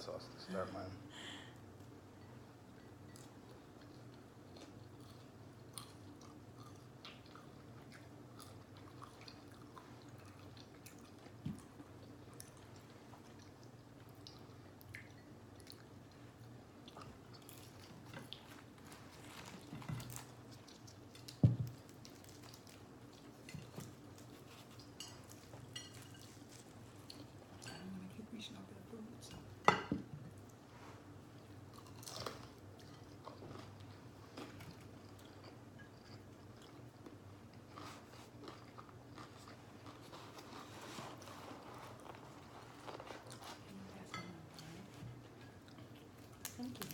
hot sauce to start mine. Thank you.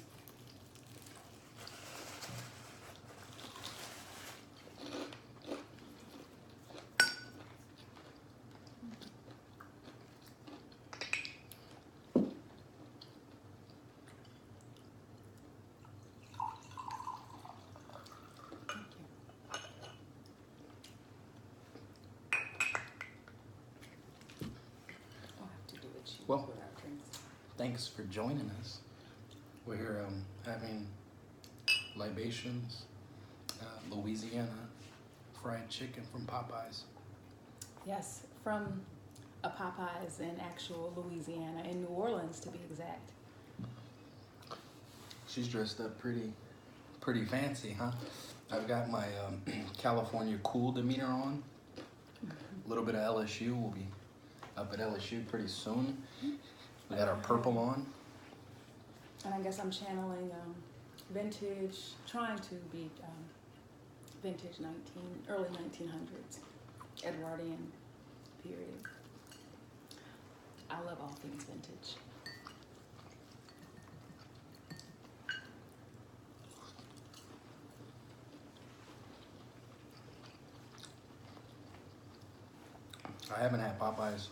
Well, thanks for joining us. We're here having libations, Louisiana fried chicken from Popeyes. Yes, from a Popeyes in actual Louisiana, in New Orleans to be exact. She's dressed up pretty fancy, huh? I've got my California cool demeanor on. A little bit of LSU. We'll be up at LSU pretty soon. We got our purple on. And I guess I'm channeling vintage, trying to be vintage early 1900s, Edwardian period. I love all things vintage. I haven't had Popeyes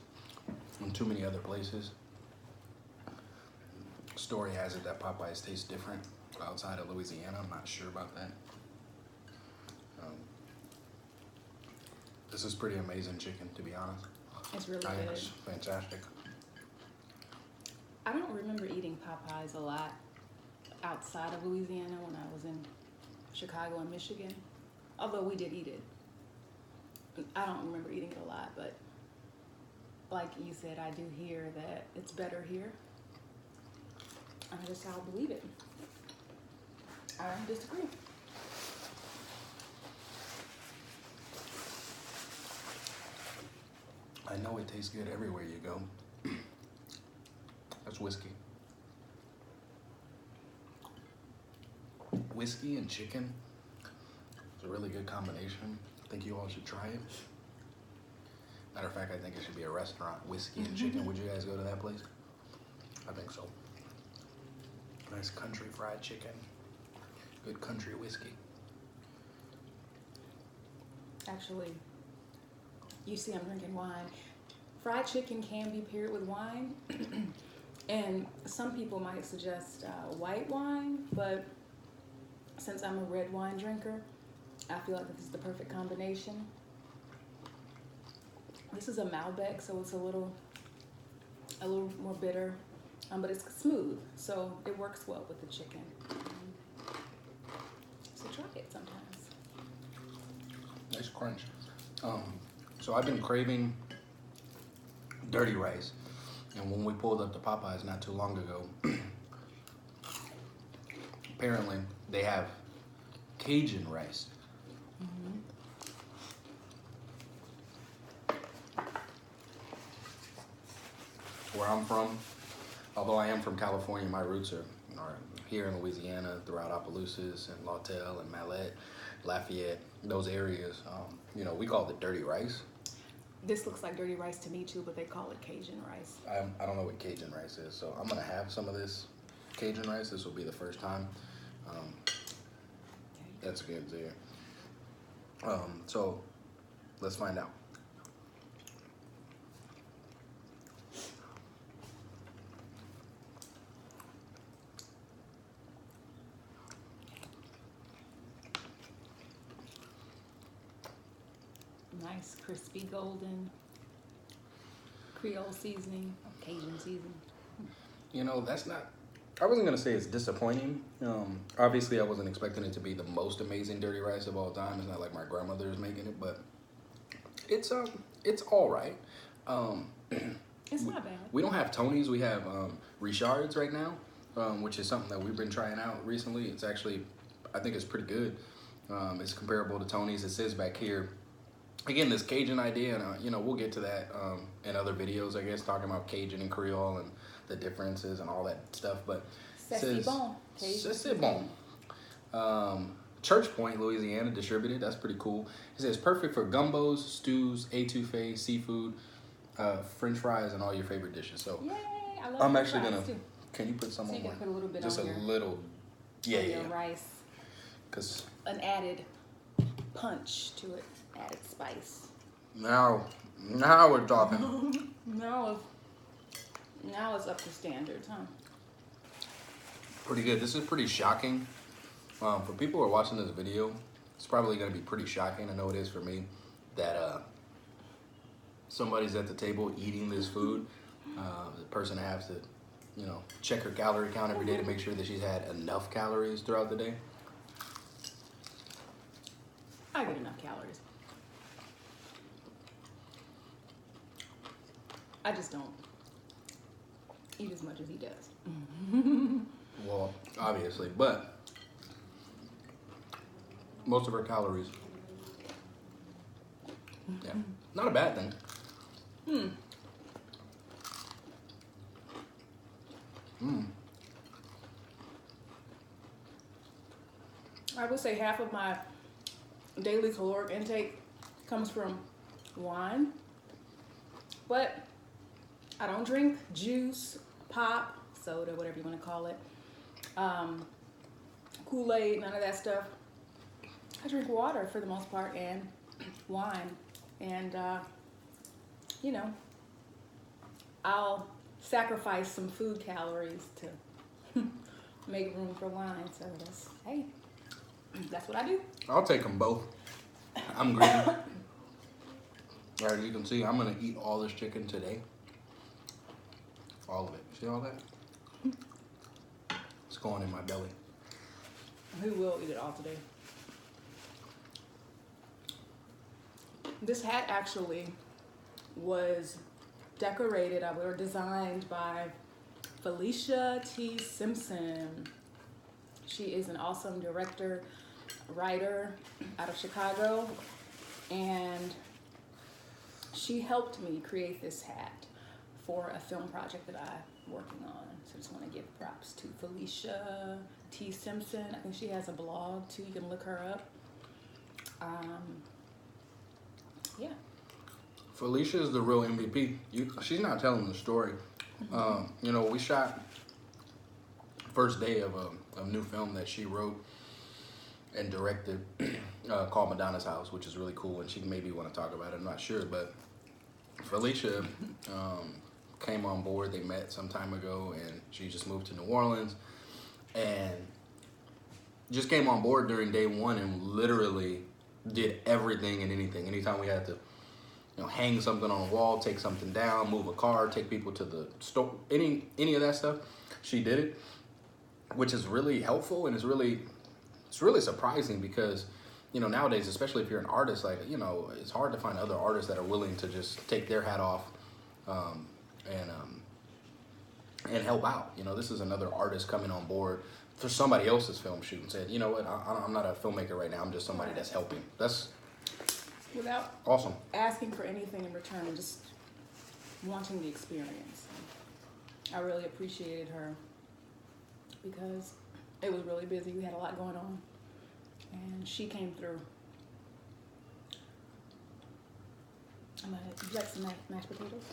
in too many other places. Story has it that Popeyes tastes different outside of Louisiana. I'm not sure about that. This is pretty amazing chicken, to be honest. It's really I think good. it's fantastic. I don't remember eating Popeyes a lot outside of Louisiana when I was in Chicago and Michigan, although we did eat it. I don't remember eating it a lot, but like you said, I do hear that it's better here. And I guess I'll believe it. I don't disagree. I know it tastes good everywhere you go. That's whiskey. Whiskey and chicken is a really good combination. I think you all should try it. Matter of fact, I think it should be a restaurant, whiskey and chicken. Would you guys go to that place? I think so. Nice country fried chicken. Good country whiskey. Actually, you see I'm drinking wine. Fried chicken can be paired with wine. And some people might suggest white wine, but since I'm a red wine drinker, I feel like this is the perfect combination. This is a Malbec, so it's a little more bitter, but it's smooth, so it works well with the chicken. So try it sometimes. Nice crunch. So I've been craving dirty rice, and when we pulled up to Popeyes not too long ago, apparently they have Cajun rice. Where I'm from, although I am from California, my roots are here in Louisiana, throughout Opelousas and Lawtell and Mallet, Lafayette, those areas. We call it dirty rice. This looks like dirty rice to me too, but they call it Cajun rice. I don't know what Cajun rice is, so I'm gonna have some of this Cajun rice. This will be the first time. That's good there. So let's find out. Nice, crispy, golden, Creole seasoning, Cajun seasoning. you know, that's not. I wasn't gonna say it's disappointing. Obviously, I wasn't expecting it to be the most amazing dirty rice of all time. It's not like my grandmother is making it, but it's all right. It's not bad. We don't have Tony's. We have Richard's right now, which is something that we've been trying out recently. It's actually, I think it's pretty good. It's comparable to Tony's. It says back here, again, this Cajun idea, and you know, we'll get to that in other videos, I guess, talking about Cajun and Creole and the differences and all that stuff. But it says, c'est bon. Church Point, Louisiana, distributed. That's pretty cool. It says perfect for gumbos, stews, etouffee, seafood, French fries, and all your favorite dishes. So yay, I love I'm actually gonna. too. Can you put some So on you can one? put a little bit Just on a your, little. Yeah, on yeah. your rice. Cause An added punch to it, added spice. now we're talking. Now it's up to standards, huh? Pretty good. This is pretty shocking. For people who are watching this video, it's probably going to be pretty shocking. I know it is for me that somebody's at the table eating this food. The person has to, you know, check her calorie count every day to make sure that she's had enough calories throughout the day. I get enough calories. I just don't eat as much as he does. Well, obviously, but most of her calories. Yeah, not a bad thing. I would say half of my daily caloric intake comes from wine, but I don't drink juice, pop, soda, whatever you want to call it, Kool-Aid, none of that stuff. I drink water for the most part and wine, and you know, I'll sacrifice some food calories to make room for wine. So that's what I do. I'll take them both. I'm greedy. All right, as you can see, I'm gonna eat all this chicken today. All of it. See all that? It's going in my belly. Who will eat it all today? This hat actually was decorated or designed by Felicia T. Simpson. She is an awesome director, writer out of Chicago, and she helped me create this hat for a film project that I'm working on. So I just want to give props to Felicia T. Simpson. I think she has a blog too. You can look her up. Yeah. Felicia is the real MVP. She's not telling the story. You know, we shot first day of a new film that she wrote and directed called Madonna's House, which is really cool, and she maybe want to talk about it. I'm not sure, but Felicia came on board. They met some time ago, and she just moved to New Orleans and just came on board during day one and literally did everything and anything. Anytime we had to, you know, hang something on a wall, take something down, move a car, take people to the store, any of that stuff, she did it, which is really helpful, and it's really surprising because, you know, nowadays, especially if you're an artist, like, you know, it's hard to find other artists that are willing to just take their hat off and help out. You know, this is another artist coming on board for somebody else's film shoot and said, you know what, I'm not a filmmaker right now, I'm just somebody that's helping. That's Without awesome. asking for anything in return, just wanting the experience. I really appreciated her because it was really busy. We had a lot going on, and she came through. Would you like some mashed potatoes?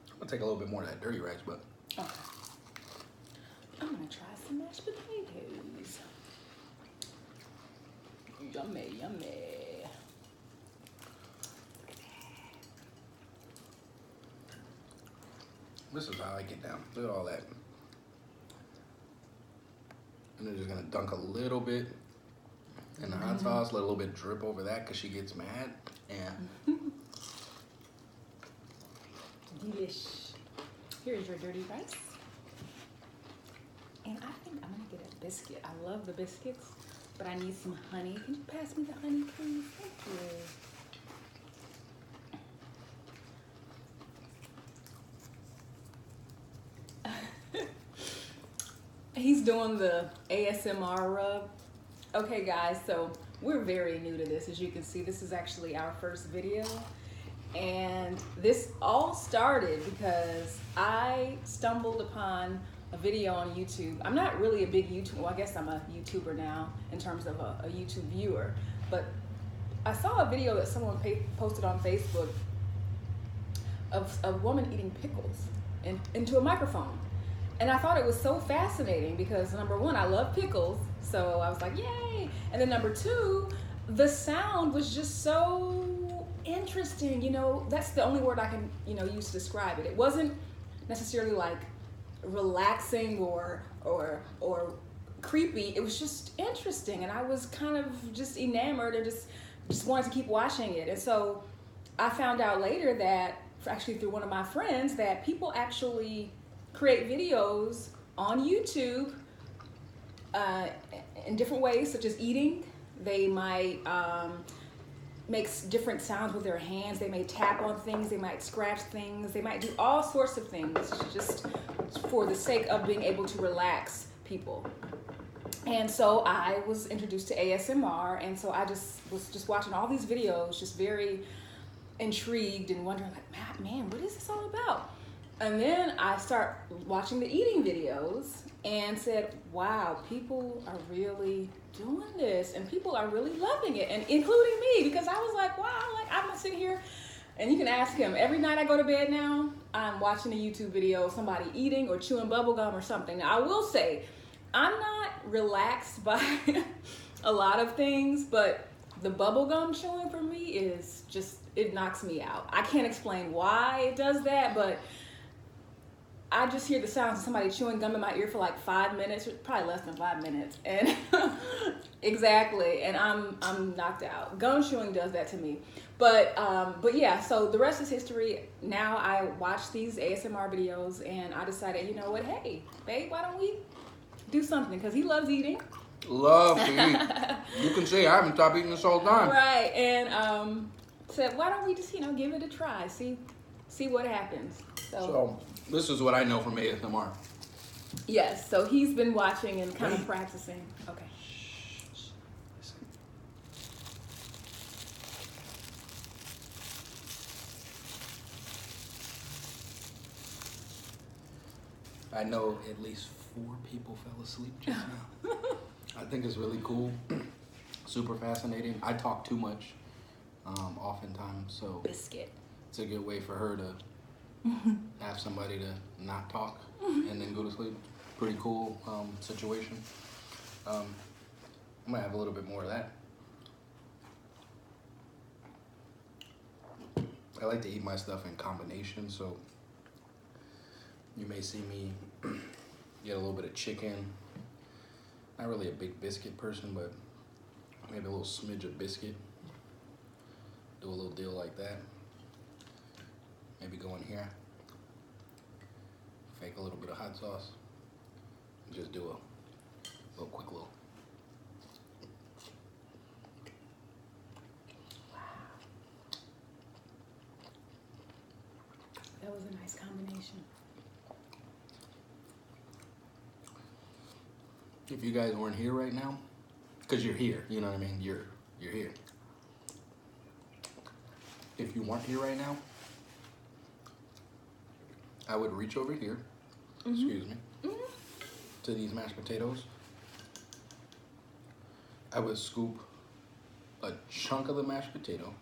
I'm gonna take a little bit more of that dirty rice, but Okay. I'm gonna try some mashed potatoes. Yummy, yummy. this is how I get down. Look at all that. And they're just gonna dunk a little bit in the hot sauce, let a little bit drip over that because she gets mad. And Delish. Here's your dirty rice. And I think I'm gonna get a biscuit. I love the biscuits, but I need some honey. Can you pass me the honey, please? Thank you. He's doing the ASMR rub. Okay, guys, so we're very new to this. As you can see, this is actually our first video. And this all started because I stumbled upon a video on YouTube. I'm not really a big YouTuber. Well, I guess I'm a YouTuber now in terms of a YouTube viewer. But I saw a video that someone posted on Facebook of a woman eating pickles into a microphone. And I thought it was so fascinating because number one, I love pickles. So I was like, yay. And then number two, the sound was just so interesting. You know, that's the only word I can, use to describe it. It wasn't necessarily like relaxing or creepy. It was just interesting. And I was kind of just enamored and just wanted to keep watching it. And so I found out later that, actually through one of my friends, that people actually create videos on YouTube in different ways, such as eating. They might make different sounds with their hands. They may tap on things. They might scratch things. They might do all sorts of things just for the sake of being able to relax people. And so I was introduced to ASMR, and so I was watching all these videos, just very intrigued and wondering, like, man, what is this all about? And then I start watching the eating videos and said, wow, people are really doing this and people are really loving it, and including me, because I was like, wow, like I'm sitting here, and you can ask him, every night I go to bed now, I'm watching a YouTube video of somebody eating or chewing bubble gum or something. Now I will say, I'm not relaxed by a lot of things, but the bubble gum chewing for me is just, it knocks me out. I can't explain why it does that, but I just hear the sounds of somebody chewing gum in my ear for like 5 minutes, probably less than 5 minutes, and exactly, and I'm knocked out. Gum chewing does that to me, but yeah. So the rest is history. Now I watch these ASMR videos, and I decided, you know what? Hey, babe, why don't we do something? Because he loves eating. Love to eat. You can see I haven't stopped eating this whole time. Right, and said, why don't we just give it a try, see what happens. So this is what I know from ASMR. Yes, so he's been watching and kind of practicing. Okay. Listen. I know at least 4 people fell asleep just now. I think it's really cool, super fascinating. I talk too much, oftentimes, so Biscuit. it's a good way for her to have somebody to not talk and then go to sleep. Pretty cool situation. I'm gonna have a little bit more of that. I like to eat my stuff in combination, so you may see me get a little bit of chicken. Not really a big biscuit person, but maybe a little smidge of biscuit. Do a little deal like that. Maybe go in here, fake a little bit of hot sauce, and just do a little quick little. Wow. That was a nice combination. If you guys weren't here right now, because you're here, you know what I mean? You're here. If you weren't here right now, I would reach over here, excuse me, to these mashed potatoes. I would scoop a chunk of the mashed potato.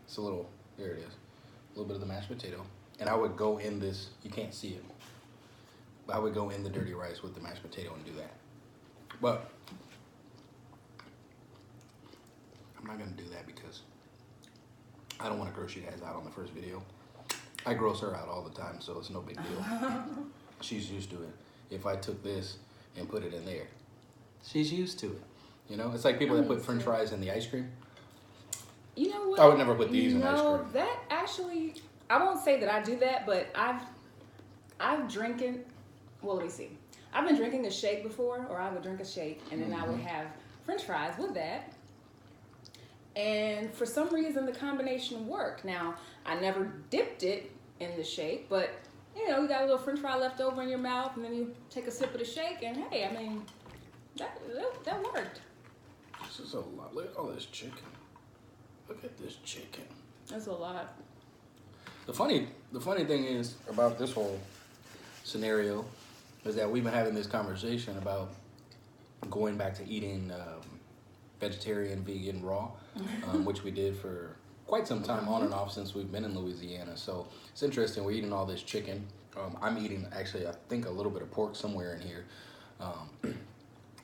It's a little, there it is, a little bit of the mashed potato. And I would go in this, you can't see it, but I would go in the dirty rice with the mashed potato and do that. But I'm not gonna do that because I don't wanna gross you guys out on the first video. I gross her out all the time, so it's no big deal. She's used to it. If I took this and put it in there, she's used to it. You know, it's like people that put French fries in the ice cream. You know what? I would never put these in ice cream. That actually, I won't say that I do that, but I've drinking. Well, let me see. I've been drinking a shake before, or I would drink a shake, and then I would have French fries with that. And for some reason, the combination worked. Now, I never dipped it in the shake, but you know, you got a little French fry left over in your mouth, and then you take a sip of the shake, and hey, I mean, that worked. This is a lot. Look at all this chicken. Look at this chicken. That's a lot. The funny thing is about this whole scenario is that we've been having this conversation about going back to eating vegetarian, vegan, raw, which we did for quite some time on and off since we've been in Louisiana. So it's interesting. We're eating all this chicken. I'm eating, actually, I think a little bit of pork somewhere in here,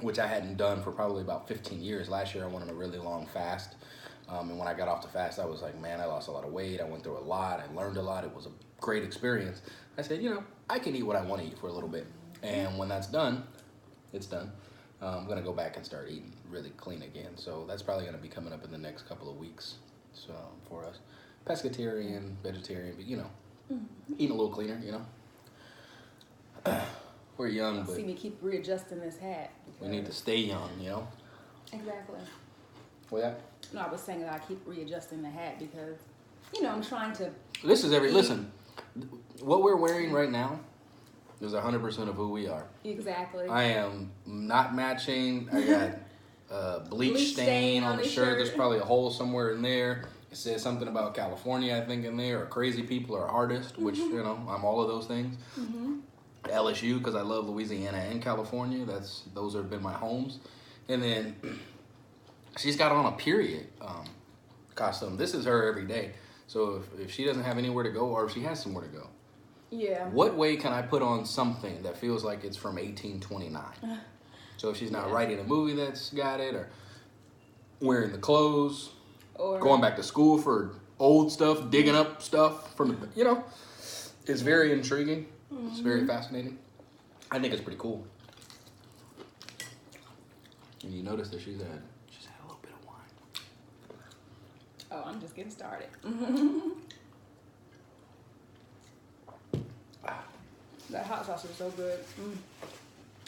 which I hadn't done for probably about 15 years. Last year I went on a really long fast. And when I got off the fast, I was like, man, I lost a lot of weight. I went through a lot. I learned a lot. It was a great experience. I said, you know, I can eat what I want to eat for a little bit. And when that's done, it's done. I'm going to go back and start eating really clean again. So that's probably going to be coming up in the next couple of weeks. So for us, pescatarian, vegetarian, but, you know, eating a little cleaner, you know. We're young, but see me keep readjusting this hat. We need to stay young, you know. Exactly. What that? No, I was saying that I keep readjusting the hat because, you know, I'm trying to. Listen, what we're wearing right now is 100% of who we are. Exactly. I am not matching. I got bleach stain on the shirt. There's probably a hole somewhere in there. It says something about California, I think, in there, or crazy people or artists, which, you know, I'm all of those things. LSU, because I love Louisiana and California. Those have been my homes. And then she's got on a period costume. This is her every day. So if she doesn't have anywhere to go, or if she has somewhere to go, yeah. What way can I put on something that feels like it's from 1829? So if she's not writing a movie that's got it, or wearing the clothes, or going back to school for old stuff, digging up stuff from the, you know, it's very intriguing. It's very fascinating. I think it's pretty cool. And you notice that she's had a little bit of wine. Oh, I'm just getting started. That hot sauce is so good.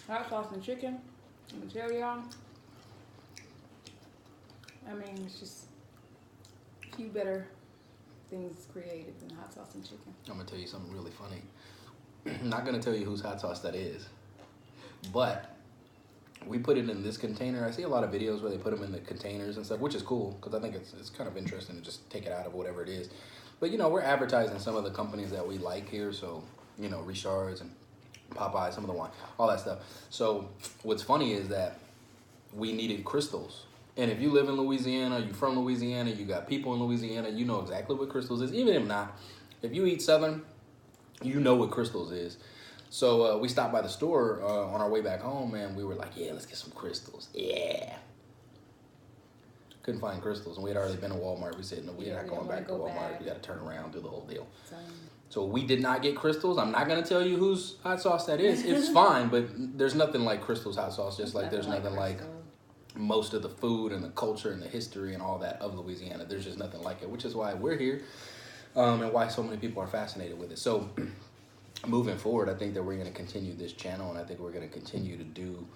Hot sauce and chicken. I'm gonna tell y'all. I mean, it's just a few better things created than hot sauce and chicken. I'm gonna tell you something really funny. I'm not gonna tell you whose hot sauce that is, but we put it in this container. I see a lot of videos where they put them in the containers and stuff, which is cool because I think it's kind of interesting to just take it out of whatever it is. But you know, we're advertising some of the companies that we like here, so you know, Richard's and Popeyes, some of the wine, all that stuff. So what's funny is that we needed crystals. And if you live in Louisiana, you're from Louisiana, you got people in Louisiana, you know exactly what crystals is. Even if not, if you eat Southern, you know what crystals is. So we stopped by the store on our way back home, and we were like, yeah, let's get some crystals. Yeah. Couldn't find crystals, and we had already been to Walmart. We said, no, we're not going back to Walmart. We got to turn around, do the whole deal. So we did not get crystals. I'm not going to tell you whose hot sauce that is. It's fine, but there's nothing like Crystal's hot sauce, just like there's nothing like most of the food and the culture and the history and all that of Louisiana. There's just nothing like it, which is why we're here and why so many people are fascinated with it. So moving forward, I think that we're going to continue this channel, and I think we're going to continue to do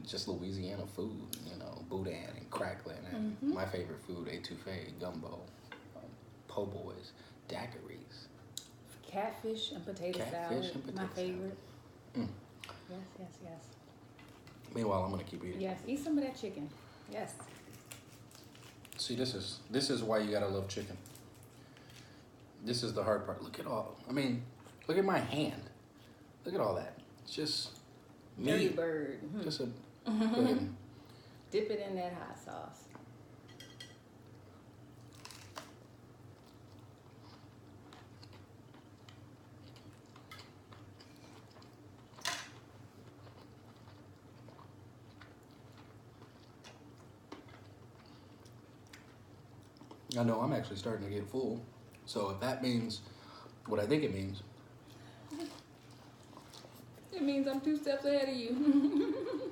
just Louisiana food, you know, boudin and crackling, and my favorite food, etouffee, gumbo, po' boys, daiquiris. Catfish and potato salad, my favorite. Yes. Meanwhile, I'm gonna keep eating. Yes, eat some of that chicken. Yes. See, this is why you gotta love chicken. This is the hard part. Look at look at my hand. Look at all that. It's just Dirty bird. Just a. Dip it in that hot sauce. I know I'm actually starting to get full. So if that means what I think it means. It means I'm 2 steps ahead of you.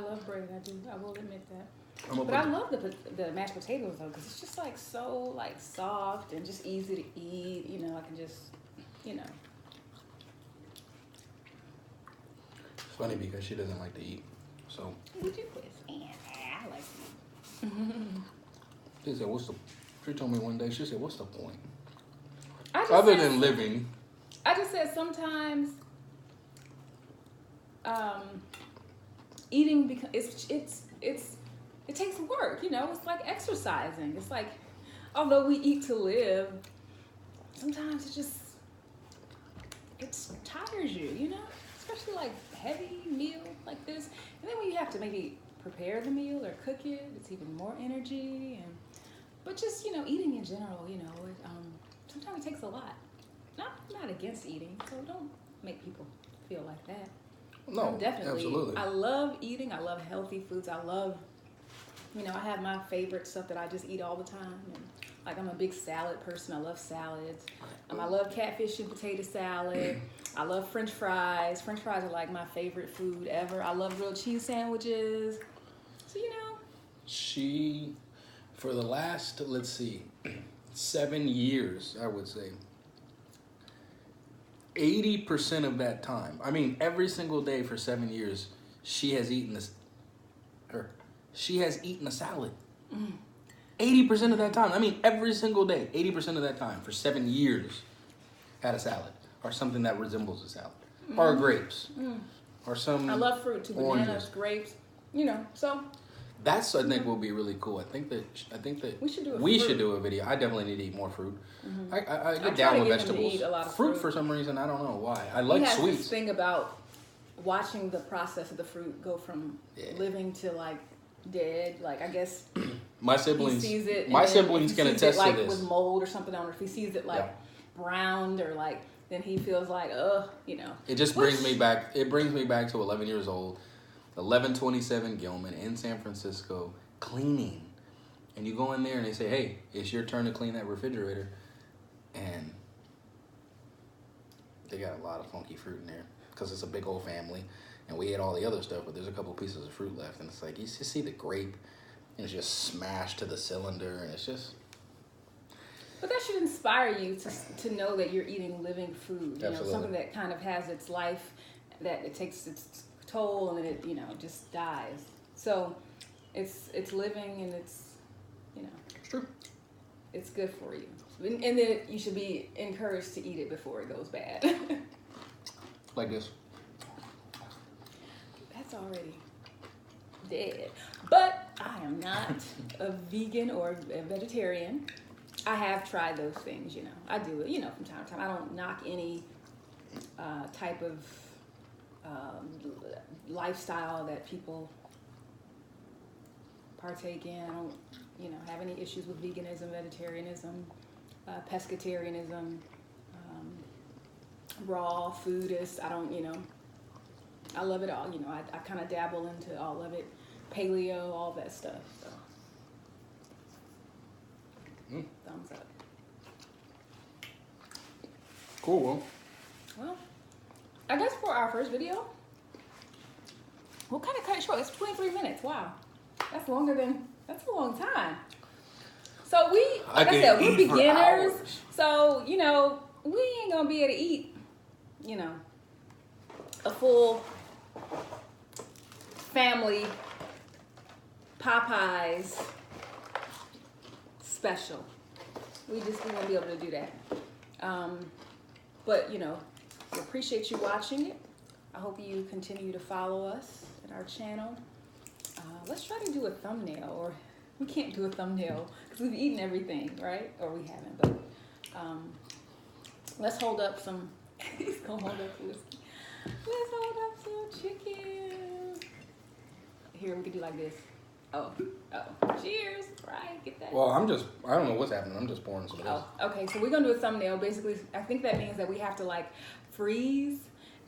love bread. I do. I will admit that. I'm But I love the mashed potatoes though, because it's just like so like soft and just easy to eat. You know, I can just, you know. It's funny because she doesn't like to eat, so. Would you quit? I like to eat. She said, "What's the?" She told me one day. She said, "What's the point? Other Than living." I just said sometimes eating because it takes work, you know. It's like exercising. It's like, although we eat to live, sometimes it tires you, you know, especially like heavy meal like this. And then when you have to maybe prepare the meal or cook it, it's even more energy. But just, you know, eating in general, you know, sometimes it takes a lot. Not against eating, so don't make people feel like that. No, definitely. absolutely. I love eating. I love healthy foods. I love, you know, I have my favorite stuff that I just eat all the time. And like I'm a big salad person. I love salads. I love catfish and potato salad. I love French fries. French fries are like my favorite food ever. I love grilled cheese sandwiches. So, you know. She, for the last, let's see, 7 years, I would say, 80% of that time, I mean, every single day for 7 years, she has eaten a salad. 80% of that time. I mean, every single day, 80% of that time for 7 years, had a salad or something that resembles a salad, or grapes, or some. I love fruit too. Oranges. Bananas, grapes. You know, so. That's, I think, will be really cool. I think that we should do a video. I definitely need to eat more fruit. I get I'm down trying with to get him to vegetables. eat a lot of Fruit fruit. for some reason, I don't know why. I like He has sweets. this thing about watching the process of the fruit go from living to like dead. Like I guess My siblings, he sees it. my siblings can attest like to this. with mold or something on it. If he sees it like browned or like, then he feels like, you know. It just brings me back. It brings me back to 11 years old, 1127 Gilman in San Francisco, cleaning. And you go in there and they say, "Hey, it's your turn to clean that refrigerator," and they got a lot of funky fruit in there because it's a big old family, and we ate all the other stuff, but there's a couple pieces of fruit left, and it's like you just see the grape, and it's just smashed to the cylinder, and it's just. But that should inspire you to know that you're eating living food. You know, something that kind of has its life, that it takes its toll, and then it, you know, just dies. So it's living, and it's, you know, It's true. It's good for you. And then you should be encouraged to eat it before it goes bad. Like this. That's already dead. But I am not a vegan or a vegetarian. I have tried those things, you know. I do it, you know, from time to time. I don't knock any type of lifestyle that people partake in. I don't, you know, have any issues with veganism, vegetarianism, pescatarianism, raw foodist. I don't, you know, I love it all. You know, I kind of dabble into all of it, paleo, all that stuff. So, thumbs up. Cool. Well, I guess for our first video, we'll kind of cut it short. It's 23 minutes. Wow, that's a long time. So like I said, we're beginners. So, you know, we ain't gonna be able to eat, you know, a full family Popeyes special. We won't be able to do that. But, you know, we appreciate you watching it. I hope you continue to follow us at our channel. Let's try to do a thumbnail, or we can't do a thumbnail because we've eaten everything, right? Or we haven't, but let's hold up some, he's gonna hold up some whiskey. Let's hold up some chicken. Here, we could do like this. Oh, cheers, right, get that. Well, I don't know what's happening. I'm just pouring some of this. Oh, okay, so we're gonna do a thumbnail. Basically, I think that means that we have to like freeze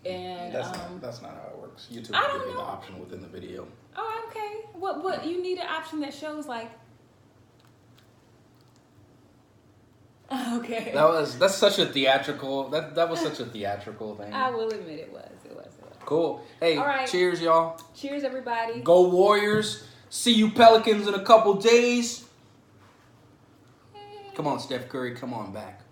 and. That's not how it works. YouTube I will don't give you the know. option within the video. Oh, okay. What you need an option that shows like. Okay. That's such a theatrical. That was such a theatrical thing. I will admit it was. Cool. Hey, All right. cheers, y'all. Cheers, everybody. Go Warriors. See you Pelicans in a couple days. Come on, Steph Curry. Come on back.